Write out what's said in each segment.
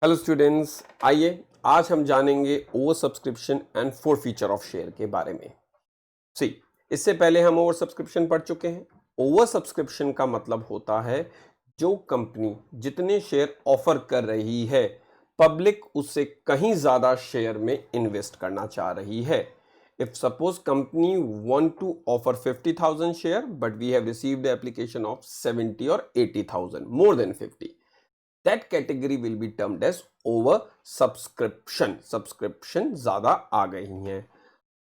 Hello students, आइए आज हम जानेंगे over subscription and four feature of share के बारे में। सी, इससे पहले हम ओवर सब्सक्रिप्शन पढ़ चुके हैं। ओवर सब्सक्रिप्शन का मतलब होता है जो कंपनी जितने शेयर ऑफर कर रही है, पब्लिक उससे कहीं ज्यादा शेयर में इन्वेस्ट करना चाह रही है। If suppose company want to offer 50,000 share but we have received application of 70 और 80,000, more than 50, that category will be termed as over subscription ज्यादा आ गई हैं।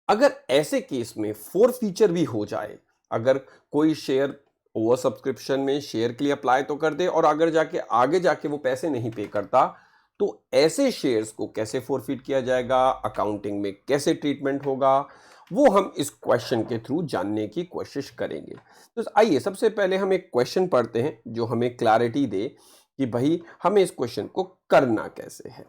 अगर ऐसे केस में फोर फीचर भी हो जाए, अगर कोई शेयर ओवर सब्सक्रिप्शन में शेयर के लिए अप्लाई तो कर दे और अगर जाके आगे जाके वो पैसे नहीं पे करता, तो ऐसे शेयर्स को कैसे फोरफिट किया जाएगा, अकाउंटिंग में कैसे ट्रीटमेंट होगा, वो हम इस क्वेश्चन के थ्रू जानने की कोशिश करेंगे। तो आइए सबसे पहले हम एक क्वेश्चन पढ़ते हैं जो हमें क्लैरिटी दे कि भाई हमें इस क्वेश्चन को करना कैसे है।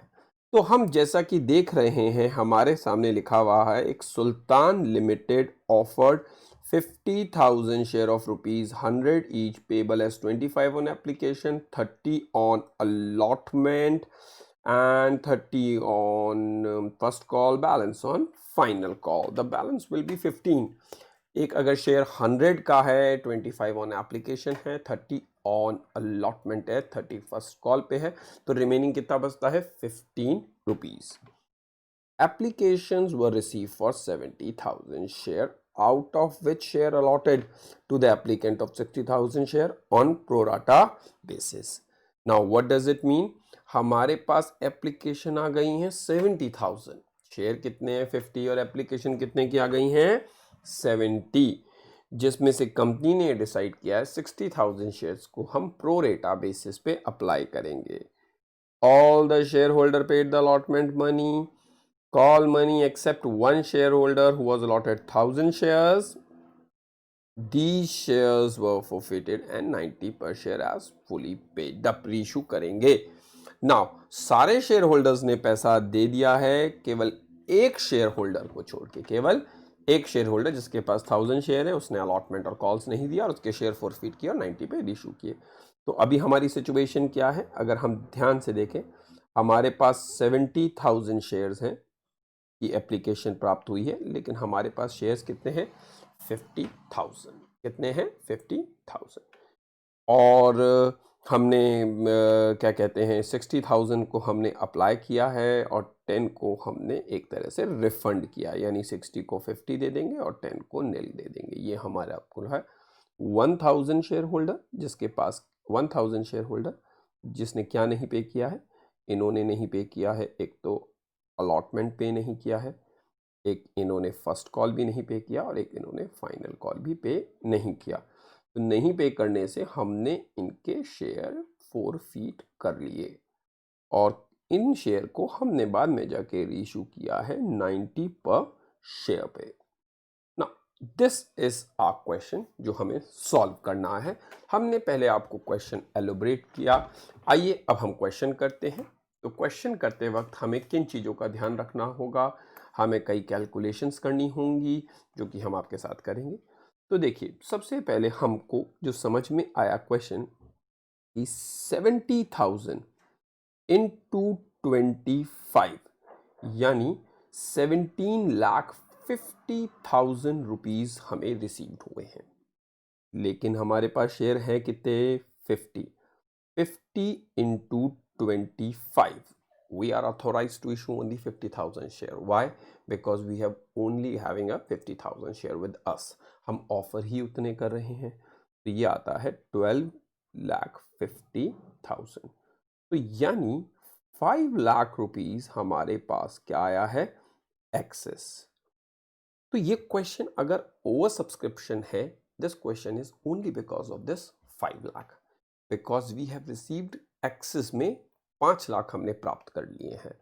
तो हम जैसा कि देख रहे हैं हमारे सामने लिखा हुआ है, एक Sultan limited offered 50,000 share of ₹100 each payable as 25 on application, 30 on allotment and 30 on first call, balance on final call. The balance will be 15. एक अगर शेयर 100 का है, 25 ऑन एप्लीकेशन है, 30 ऑन अलॉटमेंट है, 30 फर्स्ट कॉल पे है, तो रिमेनिंग कितना बचता है? 15 rupees. Applications were received for 70,000 share, out of which share allotted to the applicant of 60,000 share on pro rata basis. Now what does it mean? हमारे पास application आ गई हैं 70,000, शेयर कितने हैं? 50, और एप्लीकेशन कितने की आ गई हैं? 70, जिसमें से कंपनी ने डिसाइड किया है 60,000 शेयर्स को हम प्रो रेटा बेसिस पे अप्लाई करेंगे। All the shareholder paid the allotment money, call money except one shareholder who was allotted 1,000 shares. These shares were forfeited and 90 per share as fully paid. The pre-issue करेंगे। Now सारे share holders ने पैसा दे दिया है, केवल एक share holder को छोड़ के, केवल एक शेयर होल्डर जिसके पास 1,000 शेयर है, उसने अलॉटमेंट और कॉल्स नहीं दिया और उसके शेयर फॉरफिट किए और 90 पे इशू किए। तो अभी हमारी सिचुएशन क्या है? अगर हम ध्यान से देखें, हमारे पास 70,000 शेयर्स हैं की एप्लीकेशन प्राप्त हुई है, लेकिन हमारे पास शेयर्स कितने हैं? 50,000। कितने हैं? 50,000। और हमने क्या कहते हैं, 60,000 को हमने अप्लाई किया है और 10 को हमने एक तरह से रिफंड किया, यानी 60 को 50 दे देंगे और 10 को नील दे देंगे। ये हमारा आपको है 1,000 शेयर होल्डर, जिसके पास 1,000 शेयर होल्डर जिसने क्या नहीं पे किया है? इन्होंने नहीं पे किया है, एक तो अलॉटमेंट पे नहीं किया है, एक इन्होंने फर्स्ट कॉल भी नहीं पे किया और एक इन्होंने फाइनल कॉल भी पे नहीं किया। तो नहीं पे करने से हमने इनके शेयर फॉरफिट कर लिए और इन शेयर को हमने बाद में जाके रीइशू किया है 90 पर शेयर पे। ना, दिस इज आ क्वेश्चन जो हमें सॉल्व करना है। हमने पहले आपको क्वेश्चन एलोबरेट किया, आइए अब हम क्वेश्चन करते हैं। तो क्वेश्चन करते वक्त हमें किन चीज़ों का ध्यान रखना होगा? हमें कई कैलकुलेशंस करनी होंगी जो कि हम आपके साथ करेंगे। तो देखिए, सबसे पहले हमको जो समझ में आया क्वेश्चन कि 70,000 इंटू 25 यानी 17,50,000 रुपीज हमें रिसीव हुए हैं, लेकिन हमारे पास शेयर हैं कितने? 50 into 25, we are authorized to issue only 50,000 share. Why? Because we have only having a 50,000 share with us. हम ऑफर ही उतने कर रहे हैं, तो ये आता है 12,50,000। तो यानी 5 लाख रुपीज हमारे पास क्या आया है? एक्सेस। तो ये क्वेश्चन अगर ओवर सब्सक्रिप्शन है, this question is only because of this 5 lakh, because we have received excess में 5 लाख हमने प्राप्त कर लिए हैं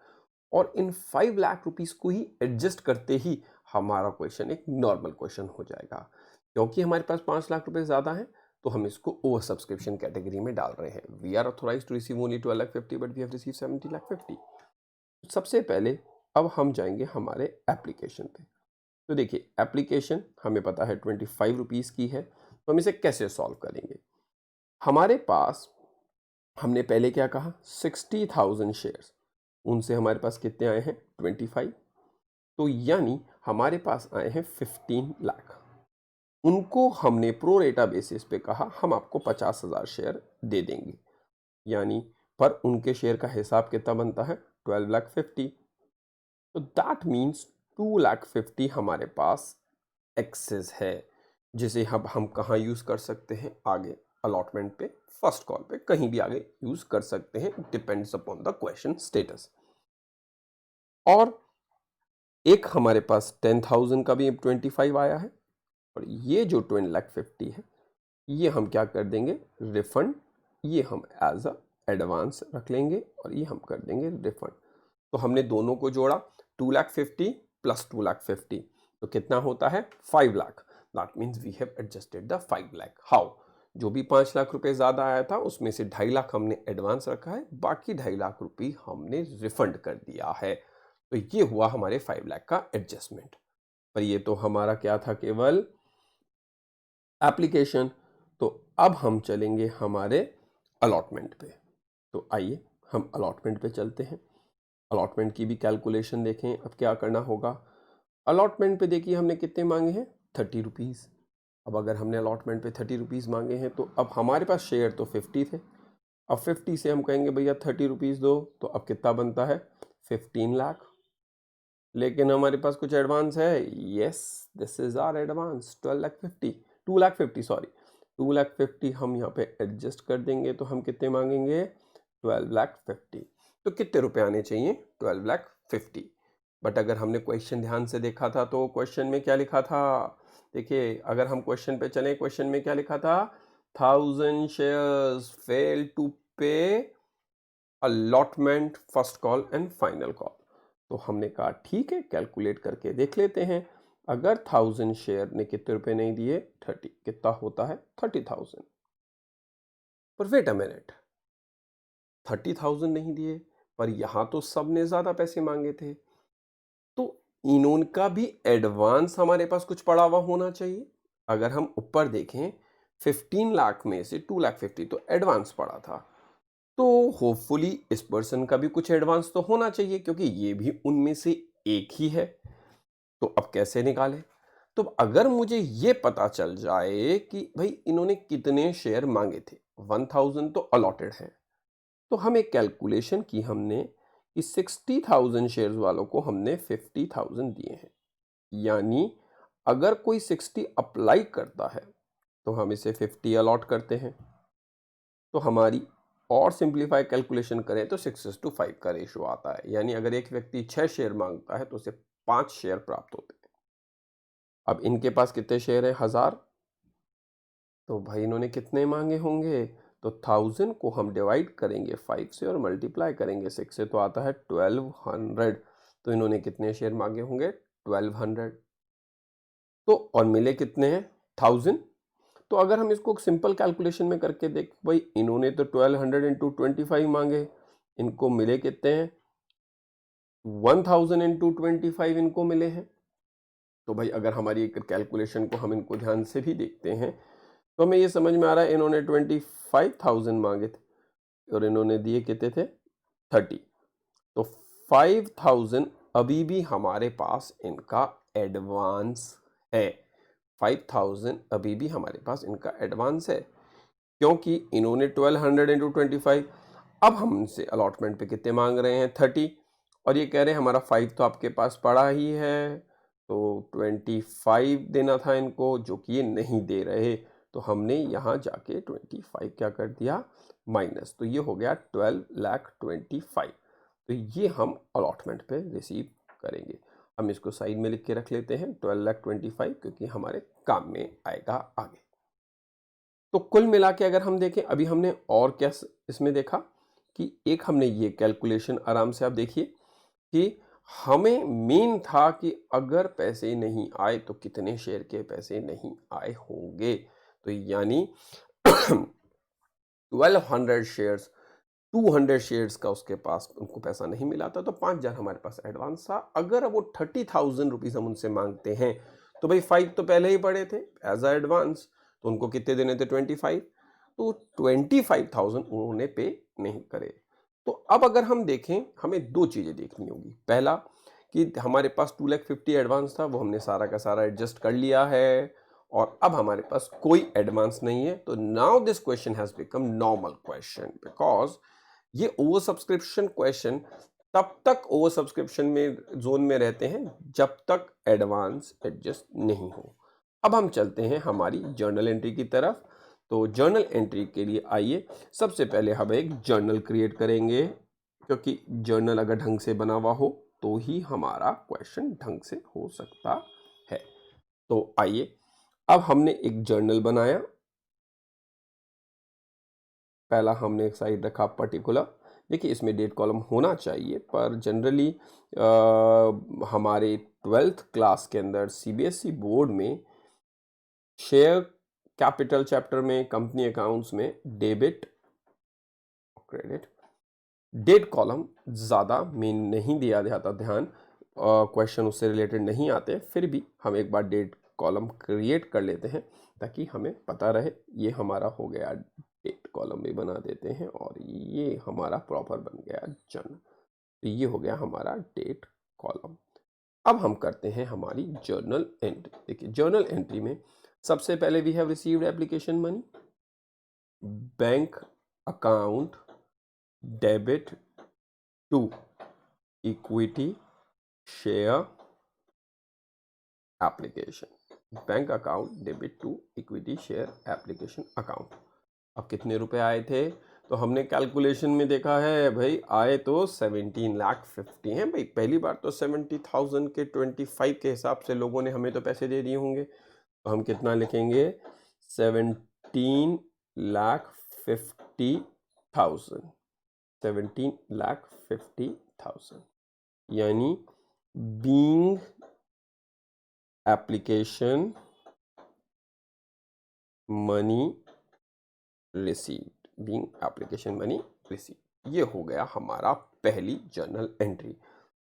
और इन 5 लाख रुपीस को ही एडजस्ट करते ही हमारा क्वेश्चन एक नॉर्मल क्वेश्चन हो जाएगा। क्योंकि हमारे पास 5 लाख रुपए ज़्यादा हैं, तो हम इसको ओवर सब्सक्रिप्शन कैटेगरी में डाल रहे हैं। We are authorise to receive only 12,50,000 but we have receive 70,50,000। सबसे पहले अब हम जाएंगे हमारे एप्लीकेशन पे। तो देखिए, एप्लीकेशन हमें पता है 25 रुपीज़ की है, तो हम इसे कैसे सॉल्व करेंगे? हमारे पास हमने पहले क्या कहा 60,000 शेयर्स, उनसे हमारे पास कितने आए हैं 25, तो यानी हमारे पास आए हैं 15 लाख। उनको हमने प्रो रेटा बेसिस पे कहा हम आपको 50,000 शेयर दे देंगे, यानी पर उनके शेयर का हिसाब कितना बनता है 12,50,000। तो दैट मीन्स 2,50,000 हमारे पास एक्सेस है, जिसे हम कहाँ यूज़ कर सकते हैं आगे अलॉटमेंट पे, फर्स्ट कॉल पे, कहीं भी आगे यूज़ कर सकते हैं, depends upon the question status. और एक हमारे पास 10,000 का भी 25 आया है, और ये जो 20,50,000 है ये हम क्या कर देंगे रिफंड, ये हम एज अ एडवांस रख लेंगे और ये हम कर देंगे रिफंड। तो हमने दोनों को जोड़ा 2,50,000 प्लस 2,50,000, तो कितना होता है 5 lakh. That means we have adjusted the 5 lakh. How, जो भी 5 लाख रुपए ज़्यादा आया था उसमें से 2.5 लाख हमने एडवांस रखा है, बाकी 2.5 लाख रुपए हमने रिफंड कर दिया है। तो ये हुआ हमारे 5 लाख का एडजस्टमेंट। पर ये तो हमारा क्या था, केवल एप्लीकेशन। तो अब हम चलेंगे हमारे अलॉटमेंट पे। तो आइए हम अलॉटमेंट पे चलते हैं, अलॉटमेंट की भी कैलकुलेशन देखें। अब क्या करना होगा, अलॉटमेंट पे देखिए हमने कितने मांगे हैं 30 रुपीज़। अब अगर हमने अलॉटमेंट पे 30 रुपीज़ मांगे हैं तो अब हमारे पास शेयर तो 50 थे, अब 50 से हम कहेंगे भैया 30 रुपीज़ दो, तो अब कितना बनता है 15 लाख। लेकिन हमारे पास कुछ एडवांस है, yes this is our advance 2,50,000 sorry 2,50,000 हम यहाँ पे एडजस्ट कर देंगे, तो हम कितने मांगेंगे 12,50,000। तो कितने रुपए आने चाहिए 12,50,000। बट अगर हमने क्वेश्चन ध्यान से देखा था तो क्वेश्चन में क्या लिखा था, देखिए अगर हम क्वेश्चन पे चले, क्वेश्चन में क्या लिखा था 1,000 शेयर्स फेल टू पे allotment first call and final call. तो हमने कहा ठीक है कैलकुलेट करके देख लेते हैं। अगर 1,000 शेयर ने कितने रुपए नहीं दिए 30, कितना होता है 30,000। पर वेट अ मिनट, 30,000 नहीं दिए, पर यहां तो सबने ज्यादा पैसे मांगे थे, तो इनका भी एडवांस हमारे पास कुछ पड़ा हुआ होना चाहिए। अगर हम ऊपर देखें 15 लाख में से 2,50,000 तो एडवांस पड़ा था, तो होपफुली इस पर्सन का भी कुछ एडवांस तो होना चाहिए, क्योंकि ये भी उनमें से एक ही है। तो अब कैसे निकालें, तो अगर मुझे ये पता चल जाए कि भाई इन्होंने कितने शेयर मांगे थे, 1,000 तो अलॉटेड है, तो हम एक कैलकुलेशन की हमने कि 60,000 शेयर्स वालों को हमने 50,000 दिए हैं, यानी अगर कोई 60 अप्लाई करता है तो हम इसे 50 अलॉट करते हैं। तो हमारी और सिंप्लीफाई कैलकुलेशन करें तो 6:5 का रेशियो आता है, यानी अगर एक व्यक्ति 6 शेयर मांगता है तो उसे 5 शेयर प्राप्त होते हैं। अब इनके पास कितने शेयर हैं 1,000, तो भाई इन्होंने कितने मांगे होंगे, तो 1,000 को हम डिवाइड करेंगे 5 से और मल्टीप्लाई करेंगे 6 से, तो आता है 1,200। तो इन्होंने कितने शेयर मांगे होंगे 1,200। तो और मिले कितने हैं 1,000। तो अगर हम इसको सिंपल कैलकुलेशन में करके देख, भाई इन्होंने तो 1,200 इंटू 25 मांगे, इनको मिले कितने हैं 1,000 इंटू 25 इनको मिले हैं। तो भाई अगर हमारी एक कैलकुलेशन को हम इनको ध्यान से भी देखते हैं तो हमें ये समझ में आ रहा है इन्होंने 25,000 मांगे थे और इन्होंने दिए कितने थे 30। तो 5,000 अभी भी हमारे पास इनका एडवांस है, 5,000 अभी भी हमारे पास इनका एडवांस है, क्योंकि इन्होंने 1,200 इंटू 25। अब हम इनसे अलॉटमेंट पे कितने मांग रहे हैं 30, और ये कह रहे हैं हमारा 5 तो आपके पास पड़ा ही है, तो 25 देना था इनको, जो कि ये नहीं दे रहे। तो हमने यहाँ जाके 25 क्या कर दिया माइनस, तो ये हो गया 12,25,000। तो ये हम अलॉटमेंट पे रिसीव करेंगे। हम इसको साइड में लिख के रख लेते हैं 12,25,000, क्योंकि हमारे काम में आएगा आगे। तो कुल मिला के अगर हम देखें, अभी हमने और क्या इसमें देखा कि एक हमने ये कैलकुलेशन आराम से आप देखिए कि हमें मेन था कि अगर पैसे नहीं आए तो कितने शेयर के पैसे नहीं आए होंगे। तो यानी 1,200 शेयर्स, 200 शेयर्स का उसके पास उनको पैसा नहीं मिला था, तो 5,000 हमारे पास एडवांस था। अगर वो 30,000 रुपीज़ हम उनसे मांगते हैं तो भाई 5 तो पहले ही पड़े थे एज अ एडवांस, तो उनको कितने देने थे 25। तो 25,000 उन्होंने पे नहीं करे। तो अब अगर हम देखें, हमें दो चीज़ें देखनी होगी। पहला कि हमारे पास 2,50,000 एडवांस था, वो हमने सारा का सारा एडजस्ट कर लिया है और अब हमारे पास कोई एडवांस नहीं है। तो now this question has become normal question because ये ओवर सब्सक्रिप्शन क्वेश्चन तब तक ओवर सब्सक्रिप्शन में जोन में रहते हैं जब तक एडवांस एडजस्ट नहीं हो। अब हम चलते हैं हमारी जर्नल एंट्री की तरफ। तो जर्नल एंट्री के लिए आइए, सबसे पहले हम एक जर्नल क्रिएट करेंगे, क्योंकि जर्नल अगर ढंग से बना हुआ हो तो ही हमारा क्वेश्चन ढंग से हो सकता है। तो आइए, अब हमने एक जर्नल बनाया। पहला हमने एक साइड रखा पर्टिकुलर। देखिए, इसमें डेट कॉलम होना चाहिए, पर जनरली हमारे 12th क्लास के अंदर सीबीएसई बोर्ड में शेयर कैपिटल चैप्टर में कंपनी अकाउंट्स में डेबिट क्रेडिट डेट कॉलम ज़्यादा में नहीं दिया जाता ध्यान, क्वेश्चन उससे रिलेटेड नहीं आते। फिर भी हम एक बार डेट कॉलम क्रिएट कर लेते हैं ताकि हमें पता रहे। ये हमारा हो गया, डेट कॉलम भी बना देते हैं और ये हमारा प्रॉपर बन गया जर्नल। तो ये हो गया हमारा डेट कॉलम। अब हम करते हैं हमारी जर्नल एंट्री। देखिए, जर्नल एंट्री में सबसे पहले we have received application money, bank account debit to equity share application. Bank account debit to equity share application account. अब कितने रुपए आए थे? तो हमने कैलकुलेशन में देखा है भाई, आए तो 17,50,000 हैं। भाई पहली बार तो 70,000 के 25 के हिसाब से लोगों ने हमें तो पैसे दे दिए होंगे। तो हम कितना लिखेंगे? 17,50,000। 17,50,000 यानी being application money received, being application money received. ये हो गया हमारा पहली journal entry.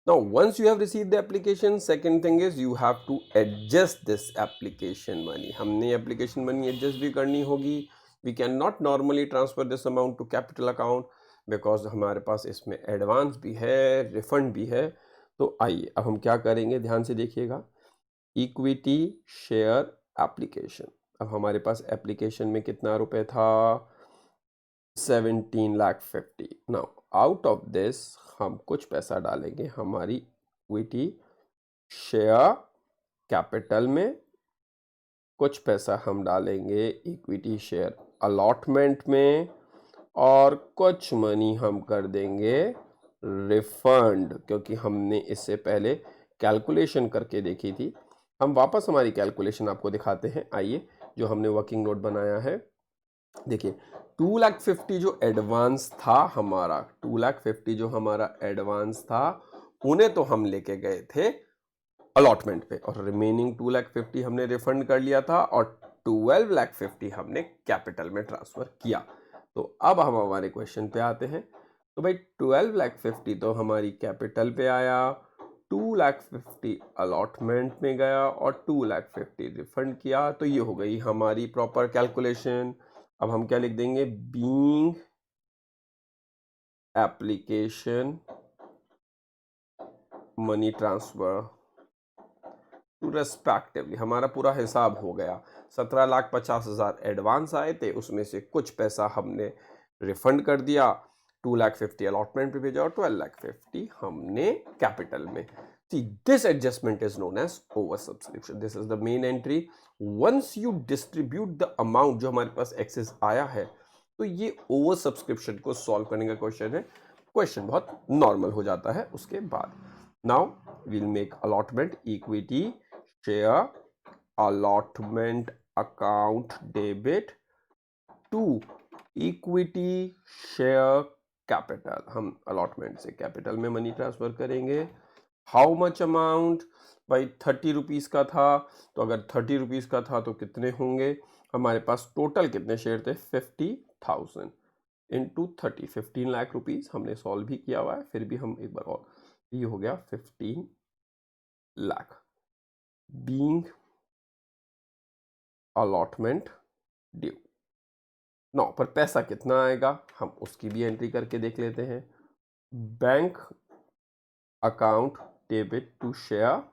Now, once you have received the application, second thing is you have to adjust this application money. हमने application money adjust भी करनी होगी। We cannot normally transfer this amount to capital account because हमारे पास इसमें advance भी है, refund भी है। तो आइए, अब हम क्या करेंगे, ध्यान से देखिएगा। Equity share application. अब हमारे पास एप्लीकेशन में कितना रुपए था? 17,50,000। नाउ आउट ऑफ दिस हम कुछ पैसा डालेंगे हमारी इक्विटी शेयर कैपिटल में, कुछ पैसा हम डालेंगे इक्विटी शेयर अलॉटमेंट में और कुछ मनी हम कर देंगे रिफंड, क्योंकि हमने इससे पहले कैलकुलेशन करके देखी थी। हम वापस हमारी कैलकुलेशन आपको दिखाते हैं। आइए, जो हमने वर्किंग नोट बनाया है, देखिए 2,50,000 जो एडवांस था हमारा, 2,50,000 जो हमारा एडवांस था, उन्हें तो हम लेके गए थे अलॉटमेंट पे और रिमेनिंग 2,50,000 हमने रिफंड कर लिया था और 12,50,000 हमने कैपिटल में ट्रांसफर किया। तो अब हम हमारे क्वेश्चन पे आते हैं। तो भाई 12,50,000 तो हमारी कैपिटल पे आया, 2,50,000 अलॉटमेंट में गया और 2,50,000 रिफंड किया। तो ये हो गई हमारी प्रॉपर कैलकुलेशन। अब हम क्या लिख देंगे? Being application money transfer to respectively, हमारा पूरा हिसाब हो गया। 17,50,000 एडवांस आए थे, उसमें से कुछ पैसा हमने रिफंड कर दिया, 2,50,000 अलॉटमेंट पे भेजा और 12,50,000 हमने कैपिटल में। See, this adjustment is known as oversubscription. This is the main entry. Once you distribute the amount जो हमारे पास एक्सेस आया है, तो ये ओवर सब्सक्रिप्शन को सॉल्व करने का क्वेश्चन है। क्वेश्चन बहुत नॉर्मल हो जाता है उसके बाद। Now we'll make allotment equity share allotment account debit to equity share capital। हम allotment से capital में मनी ट्रांसफर करेंगे। How much amount? भाई 30 रुपीज़ का था, तो अगर 30 रुपीज़ का था तो कितने होंगे? हमारे पास टोटल कितने शेयर थे? 50,000 इंटू 30, 15 लाख रुपीज़ हमने सॉल्व भी किया हुआ है। फिर भी हम एक बार और, ये हो गया 15 लाख बीइंग अलॉटमेंट ड्यू। 9 पर पैसा कितना आएगा हम उसकी भी एंट्री करके देख लेते हैं। Bank account debit to share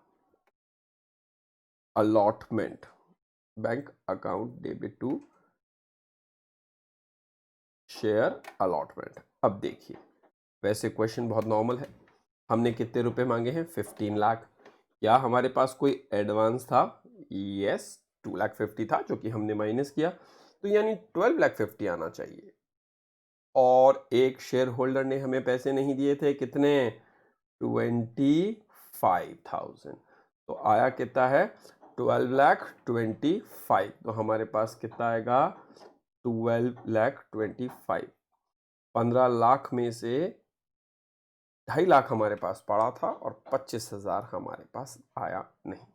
allotment, bank account debit to share allotment. अब देखिए, वैसे क्वेश्चन बहुत नॉर्मल है, हमने कितने रुपए मांगे हैं 15 लाख। क्या हमारे पास कोई एडवांस था? यस, 2,50,000 था जो कि हमने माइनस किया, तो यानी 12,50,000 आना चाहिए। और एक शेयर होल्डर ने हमें पैसे नहीं दिए थे, कितने? 25,000। तो आया कितना है? 12,25,000। तो हमारे पास कितना आएगा? 12,25,000। 15 लाख में से 2.5 लाख हमारे पास पड़ा था और 25,000 हमारे पास आया नहीं।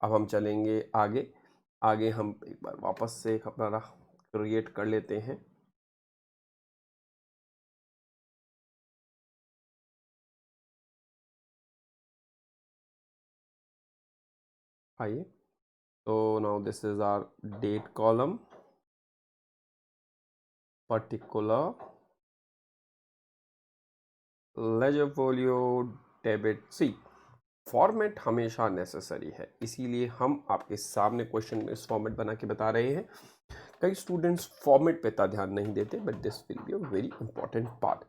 अब हम चलेंगे आगे। आगे हम एक बार वापस से अपना क्रिएट कर लेते हैं। आइए, तो now this is our date column, particular ledger folio debit C. Format हमेशा नेसेसरी है, इसीलिए हम आपके सामने क्वेश्चन में इस फॉर्मेट बना के बता रहे हैं। कई स्टूडेंट्स फॉर्मेट पे इतना ध्यान नहीं देते, but this will be a very important part.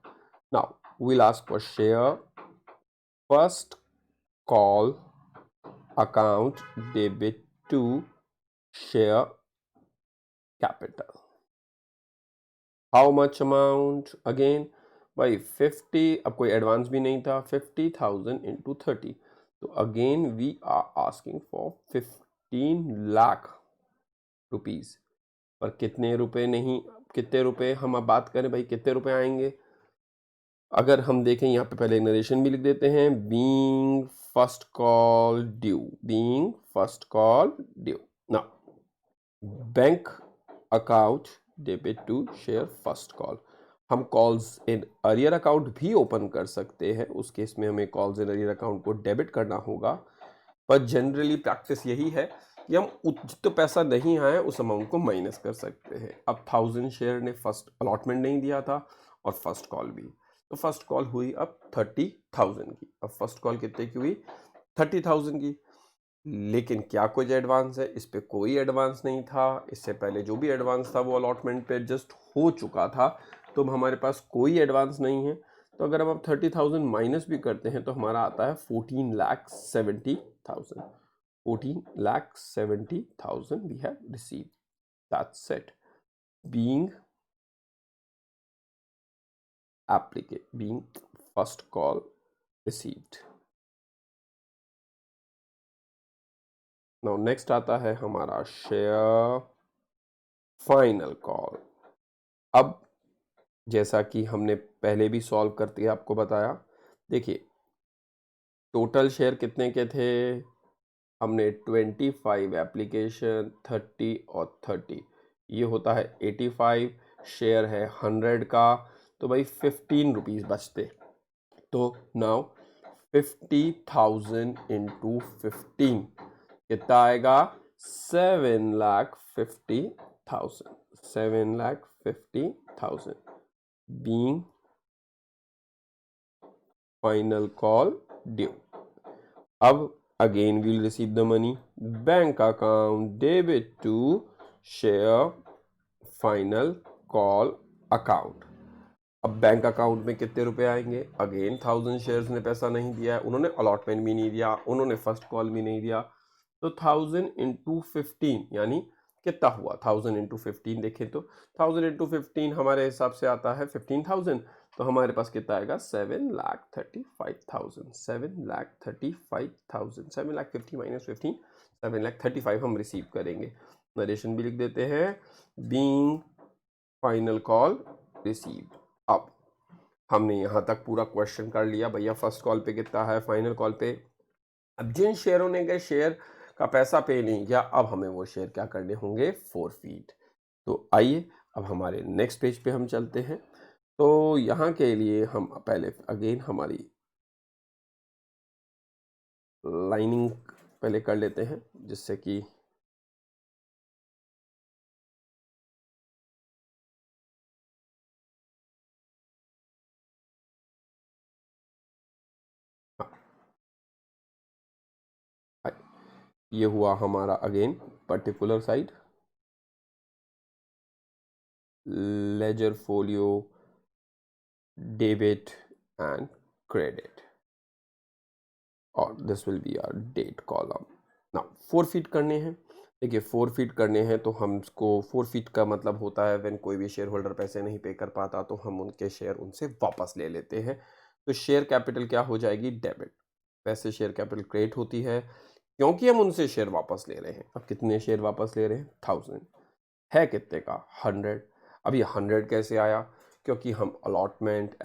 Now we'll ask for share first call account debit to share capital. How much amount? Again भाई 50, अब कोई एडवांस भी नहीं था, 50,000 इंटू 30। तो again we are asking for 15 lakh rupees. पर कितने रुपए नहीं, कितने रुपए हम अब बात करें भाई, कितने रुपए आएंगे? अगर हम देखें यहाँ पे पहले नरेशन भी लिख देते हैं, being first call due, being first call due. ना, bank account debit to share first call. हम कॉल्स इन अरियर अकाउंट भी ओपन कर सकते हैं, उस केस में हमें कॉल्स इन अरियर अकाउंट को डेबिट करना होगा। पर जनरली प्रैक्टिस यही है कि हम जितना पैसा नहीं आया उस अमाउंट को माइनस कर सकते हैं। अब 1000 शेयर ने फर्स्ट अलॉटमेंट नहीं दिया था और फर्स्ट कॉल भी, तो फर्स्ट कॉल हुई अब 30,000 की। अब फर्स्ट कॉल कितने की हुई? 30,000 की। लेकिन क्या कुछ एडवांस है? इस पे कोई एडवांस नहीं था, इससे पहले जो भी एडवांस था वो अलॉटमेंट पे एडजस्ट हो चुका था, तो हमारे पास कोई एडवांस नहीं है। तो अगर हम 30,000 माइनस भी करते हैं तो हमारा आता है 14,70,000। 14,70,000 we have received, that's it. Being applicate, being first call received. Now next आता है हमारा शेयर फाइनल कॉल। अब जैसा कि हमने पहले भी सॉल्व करके आपको बताया, देखिए टोटल शेयर कितने के थे? हमने 25 एप्लीकेशन, 30 और 30, ये होता है 85। शेयर है 100 का, तो भाई 15 रुपीज़ बचते। तो नाउ 50,000 इंटू 15 कितना आएगा? 7,50,000। 7,50,000 बीइंग फाइनल कॉल ड्यू। अब again we'll receive the money, bank account debit to share final call account। अब बैंक अकाउंट में कितने रुपए आएंगे? अगेन 1000 शेयर्स ने पैसा नहीं दिया है, उन्होंने अलॉटमेंट भी नहीं दिया, उन्होंने फर्स्ट कॉल भी नहीं दिया, तो 1000 इंटू 15 यानी कितना हुआ? 1000 इंटू 15 देखें तो 1000 इंटू 15 हमारे हिसाब से आता है 15,000। तो हमारे पास कितना आएगा? 7,35,000। 7,35,000, 7,50,000 माइनस 15, 7,35,000 हम रिसीव करेंगे। नरेशन भी लिख देते हैं, बीइंग फाइनल कॉल रिसीव्ड। अब हमने यहाँ तक पूरा क्वेश्चन कर लिया भैया, फर्स्ट कॉल पे कितना है, फाइनल कॉल पे। अब जिन शेयरों ने गए शेयर का पैसा पे नहीं किया, अब हमें वो शेयर क्या करने होंगे? फोरफीट। तो आइए अब हमारे नेक्स्ट पेज पे हम चलते हैं। तो यहाँ के लिए हम पहले अगेन हमारी लाइनिंग पहले कर लेते हैं, जिससे कि ये हुआ हमारा again particular side, ledger folio, debit and credit, और this will be our date column. Now forfeit करने हैं। देखिए फोरफीट करने हैं तो हमको, फोरफीट का मतलब होता है व्हेन कोई भी शेयर होल्डर पैसे नहीं पे कर पाता तो हम उनके शेयर उनसे वापस ले लेते हैं। तो शेयर कैपिटल क्या हो जाएगी, डेबिट। वैसे शेयर कैपिटल क्रेडिट होती है क्योंकि हम उनसे शेयर वापस ले रहे हैं। अब कितने शेयर वापस ले रहे हैं, 1000 है कितने का, 100। अब ये 100 कैसे आया, क्योंकि हम allotment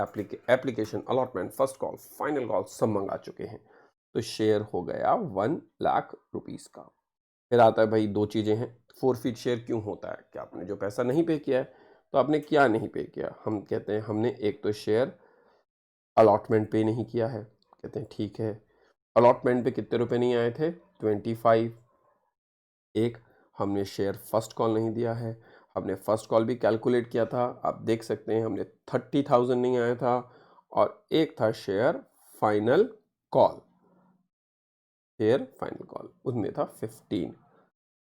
application allotment first call final call सब मंगा चुके हैं। तो शेयर हो गया 1 लाख रुपीस का। फिर आता है भाई दो चीजें हैं, फोरफीट शेयर क्यों होता है, कि आपने जो पैसा नहीं पे किया है। तो आपने क्या नहीं पे किया, हम कहते हैं हमने एक तो शेयर अलॉटमेंट पे नहीं किया है, कहते हैं ठीक है। अलॉटमेंट पे कितने रुपए नहीं आए थे, 25। एक हमने शेयर फर्स्ट कॉल नहीं दिया है, हमने फर्स्ट कॉल भी कैलकुलेट किया था, आप देख सकते हैं हमने 30,000 नहीं आया था। और एक था share final call, share final call उसमें था 15।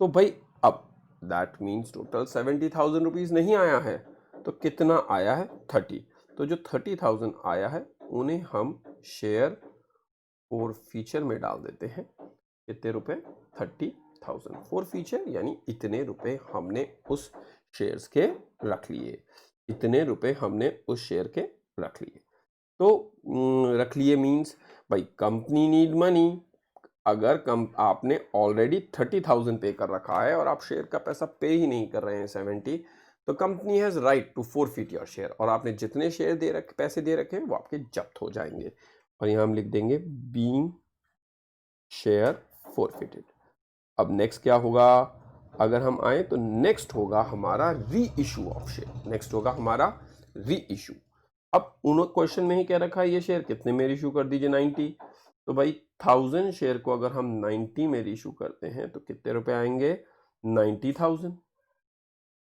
तो भाई अब दैट मीन्स टोटल 70,000 रुपीज नहीं आया है, तो कितना आया है, 30। तो जो 30,000 आया है उन्हें हम शेयर फोर फीचर में डाल देते हैं। कितने रुपए, 30,000 फोर फीचर, यानी इतने रुपए हमने उस शेयर्स के रख लिए, इतने रुपए हमने उस शेयर के रख लिए। तो रख लिए मीन्स भाई कंपनी नीड मनी। अगर आपने ऑलरेडी 30,000 पे कर रखा है और आप शेयर का पैसा पे ही नहीं कर रहे हैं 70, तो company has right to forfeit your share, और आपने जितने शेयर पैसे दे रखे हैं वो आपके जब्त हो जाएंगे। और यहाँ हम लिख देंगे बीइंग शेयर फोरफिटेड। अब नेक्स्ट क्या होगा, अगर हम आए तो नेक्स्ट होगा हमारा री इशू ऑफ शेयर, नेक्स्ट होगा हमारा री इशू। अब उन्होंने क्वेश्चन में ही कह रखा है ये शेयर कितने में इशू कर दीजिए, 90। तो भाई 1000 शेयर को अगर हम 90 में इशू करते हैं तो कितने रुपए आएंगे, 90,000।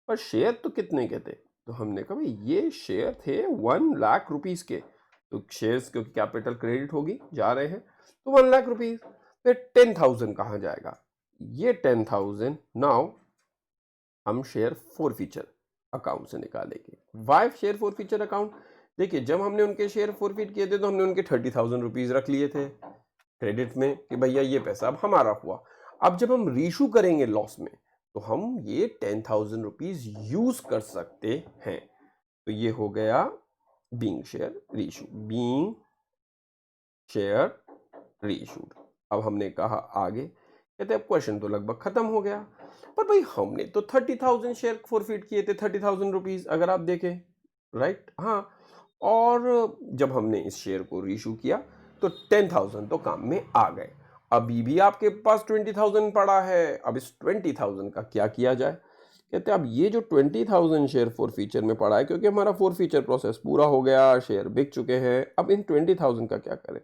पर शेयर तो कितने के थे, तो हमने कहा भाई ये शेयर थे 1 लाख रुपीस के, तो शेयर्स क्योंकि कैपिटल क्रेडिट होगी जा रहे हैं, तो 1 लाख रुपीस। फिर 10,000 कहाँ जाएगा, ये 10,000 नाउ हम शेयर फोर फीचर अकाउंट से निकालेंगे। Why share forfeiture account, देखिए जब हमने उनके शेयर फोरफीट किए थे तो हमने उनके 30,000 रुपीज रख लिए थे क्रेडिट में कि भैया ये पैसा अब हमारा हुआ। अब जब हम रीशू करेंगे लॉस में तो हम ये 10,000 रुपीज यूज कर सकते हैं। तो ये हो गया being share reissue, being share reissued. अब हमने कहा आगे, कहते अब क्वेश्चन तो लगभग खत्म हो गया, पर भाई हमने तो 30,000 शेयर फोरफीट किए थे, 30,000 रुपीज अगर आप देखें, राइट, हाँ। और जब हमने इस शेयर को रीशू किया तो 10,000 तो काम में आ गए। अभी भी आपके पास 20,000 पड़ा है, अब इस 20,000 का क्या किया जाए। कहते हैं अब ये जो 20,000 शेयर फोर फीचर में पड़ा है, क्योंकि हमारा फोर फीचर प्रोसेस पूरा हो गया, शेयर बिक चुके हैं, अब इन 20,000 का क्या करें।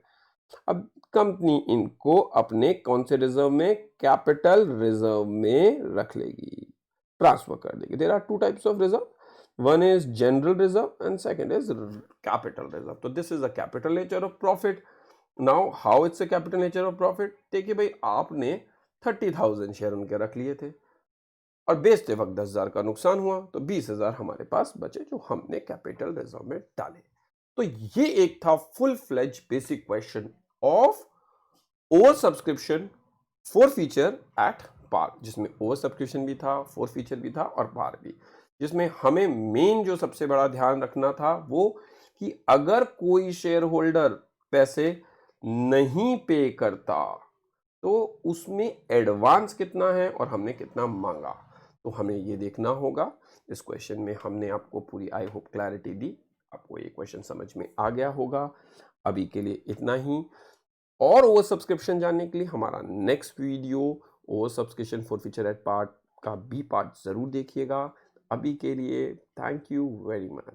अब कंपनी इनको अपने कौन से रिजर्व में, कैपिटल रिजर्व में रख लेगी, ट्रांसफर कर देगी। There are two types of reserve, one is general reserve and second is capital reserve. So this is the capital nature of profit. Now how it's a capital nature of profit, देखिए भाई आपने 30,000 share उनके रख लिए थे और बेचते वक्त 10,000 का नुकसान हुआ, तो 20,000 हमारे पास बचे जो हमने कैपिटल रिजर्व में डाले। तो ये एक था full fledge basic question of over subscription forfeiture at par, जिसमें ओवर सब्सक्रिप्शन भी था, फोर फीचर भी था और पार भी। जिसमें हमें मेन जो सबसे बड़ा ध्यान रखना था वो कि अगर कोई शेयर होल्डर पैसे नहीं पे करता तो उसमें एडवांस कितना है और हमने कितना मांगा, तो हमें ये देखना होगा। इस क्वेश्चन में हमने आपको पूरी आई होप क्लैरिटी दी, आपको ये क्वेश्चन समझ में आ गया होगा। अभी के लिए इतना ही, और ओवर सब्सक्रिप्शन जानने के लिए हमारा next video over subscription forfeiture at part का बी पार्ट जरूर देखिएगा। अभी के लिए थैंक यू वेरी मच।